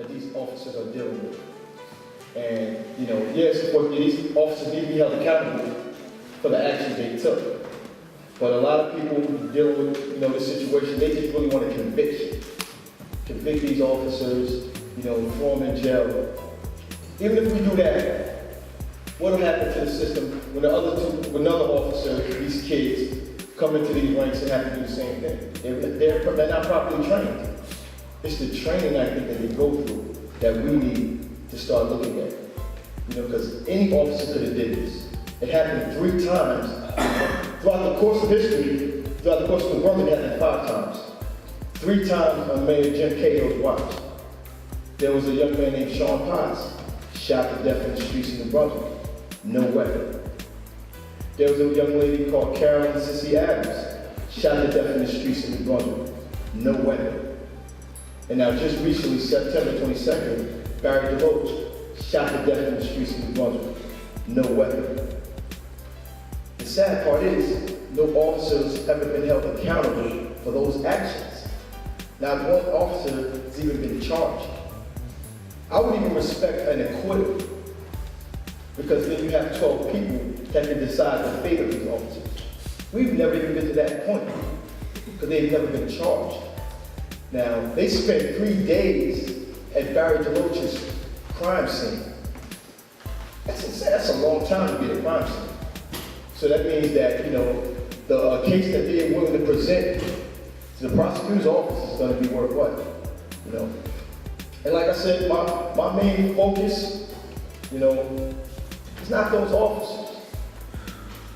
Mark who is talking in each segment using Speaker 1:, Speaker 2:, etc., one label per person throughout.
Speaker 1: that these officers are dealing with. And, you know, yes, of course, these officers need to be held accountable for the actions they took. But a lot of people dealing with, you know, this situation, they just really want a conviction. Convict these officers, you know, throw them in jail. Even if we do that, what will happen to the system when another officer, these kids, come into these ranks and have to do the same thing? They're not properly trained. It's the training, I think, that they go through that we need to start looking at. You know, because any officer could have did this. It happened 3 times. Throughout the course of history, throughout the course of the world, it happened 5 times. 3 times on Mayor Jim Cato's watch. There was a young man named Sean Potts, shot to death in the streets of New Brunswick. No weapon. There was a young lady called Carolyn Sissy Adams, shot to death in the streets of New Brunswick. No weapon. And now just recently, September 22nd, Barry DeLoach, shot to death in the streets of New Brunswick. No weapon. The sad part is, no officers have ever been held accountable for those actions. Not one officer has even been charged. I would even respect an acquittal, because then you have 12 people that can decide the fate of these officers. We've never even been to that point, because they've never been charged. Now, they spent 3 days at Barry DeLoach's crime scene. That's insane. That's a long time to be at a crime scene. So that means that, you know, the case that they're willing to present to the prosecutor's office is going to be worth what? You know? And like I said, my main focus, you know, is not those officers.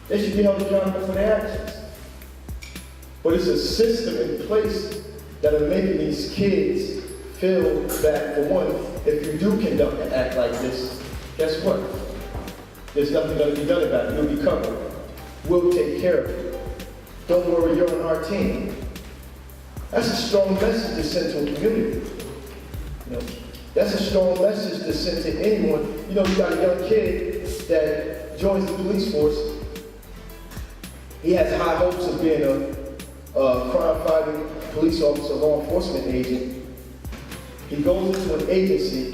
Speaker 1: They should be held accountable for their actions. But it's a system in place that are making these kids feel that, for one, if you do conduct an act like this, guess what? There's nothing going to be done about it. You'll be covered. We'll take care of it. Don't worry, you're on our team. That's a strong message to send to a community. You know, that's a strong message to send to anyone. You know, you got a young kid that joins the police force. He has high hopes of being a crime-fighting police officer, law enforcement agent. He goes into an agency,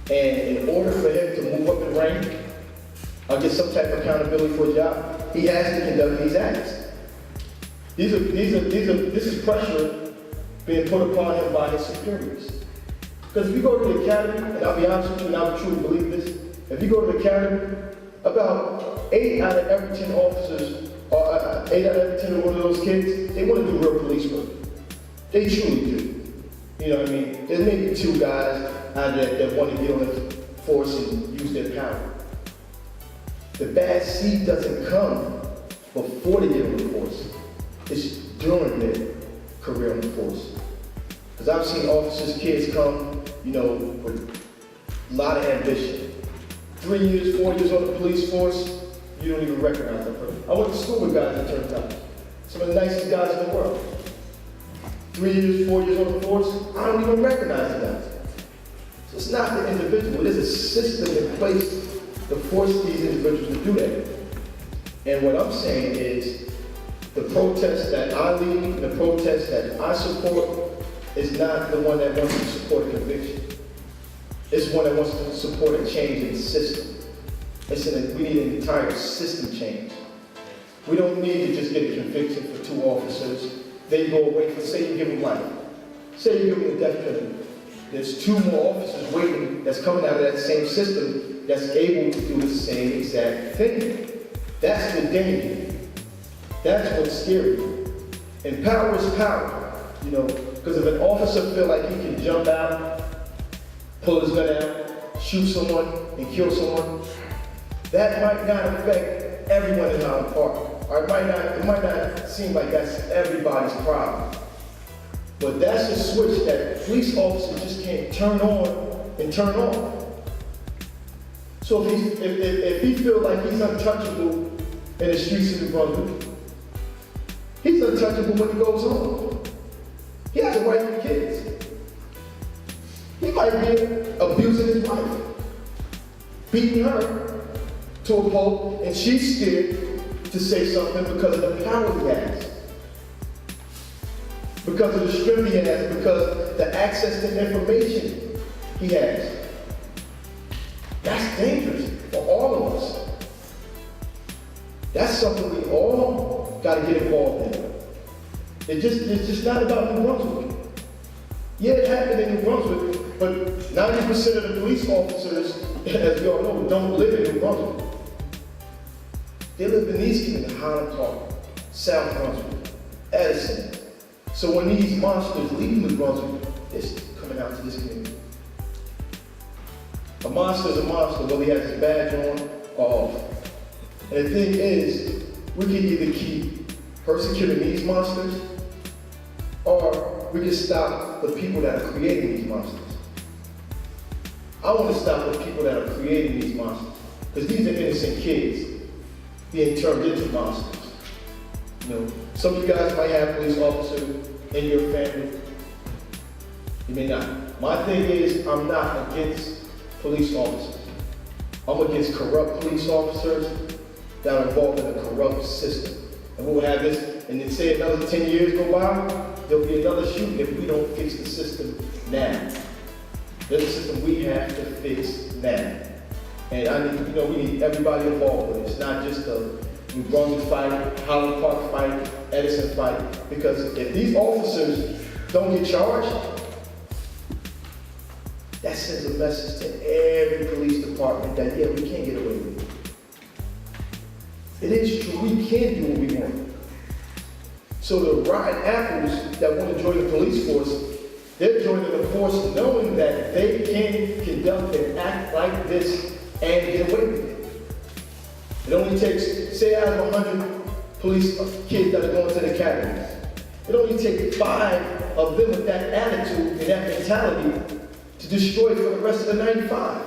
Speaker 1: and in order for him to move up in rank or get some type of accountability for a job, he has to conduct these acts. This is pressure being put upon him by his superiors. Because if you go to the academy, and I'll be honest with you, and I would truly believe this, if you go to the academy, about 8 out of every 10 officers, or 8 out of every 10 of one of those kids, they want to do real police work. They truly do. You know what I mean? There's maybe 2 guys out there that want to get on the force and use their power. The bad seed doesn't come before they get on the force. It's during their career on the force. Because I've seen officers, kids come, you know, with a lot of ambition. 3 years, 4 years on the police force, you don't even recognize that person. I went to school with guys that turned out. Some of the nicest guys in the world. 3 years, 4 years on the force, I don't even recognize the guys. So it's not the individual, there's a system in place to force these individuals to do that. And what I'm saying is, the protest that I lead, the protest that I support, is not the one that wants to support a conviction. It's one that wants to support a change in the system. We need an entire system change. We don't need to just get a conviction for 2 officers. They go away for, say you give them life. Say you give them the death penalty. There's 2 more officers waiting that's coming out of that same system that's able to do the same exact thing. That's the danger. That's what's scary. And power is power, you know, because if an officer feels like he can jump out, pull his gun out, shoot someone, and kill someone, that might not affect everyone in Highland Park. Or it might not seem like that's everybody's problem. But that's a switch that police officers just can't turn on and turn off. So if he feels like he's untouchable in the streets of New Brunswick, he's untouchable when he goes home. He has a wife and kids. He might be abusing his wife, beating her to a pulp, and she's scared to say something because of the power he has. because of the strength he has, because the access to information he has. That's dangerous for all of us. That's something we all got to get involved in. It's just not about New Brunswick. Yeah, it happened in New Brunswick, but 90% of the police officers, as we all know, don't live in New Brunswick. They live in these communities, Highland Park, South Brunswick, Edison. So when these monsters leave New Brunswick, they're coming out to this community. A monster is a monster, whether he has his badge on or off. And the thing is, we can either keep persecuting these monsters, or we can stop the people that are creating these monsters. I want to stop the people that are creating these monsters, because these are innocent kids being turned into monsters. You know, some of you guys might have police officers in your family. You may not. My thing is, I'm not against police officers. I'm against corrupt police officers that are involved in a corrupt system. And we'll have this, and then say another 10 years go by, there'll be another shooting if we don't fix the system now. There's a system we have to fix now. And we need everybody involved with it. It's not just the New Brunswick fight, Highland Park fight, Edison fight. Because if these officers don't get charged, that sends a message to every police department that, yeah, we can't get away with it. It is true, we can do what we want. So the rotten apples that want to join the police force, they're joining the force knowing that they can conduct and act like this and get away with it. It only takes, say out of 100 police kids that are going to the academies, it only takes 5 of them with that attitude and that mentality to destroy for the rest of the 95.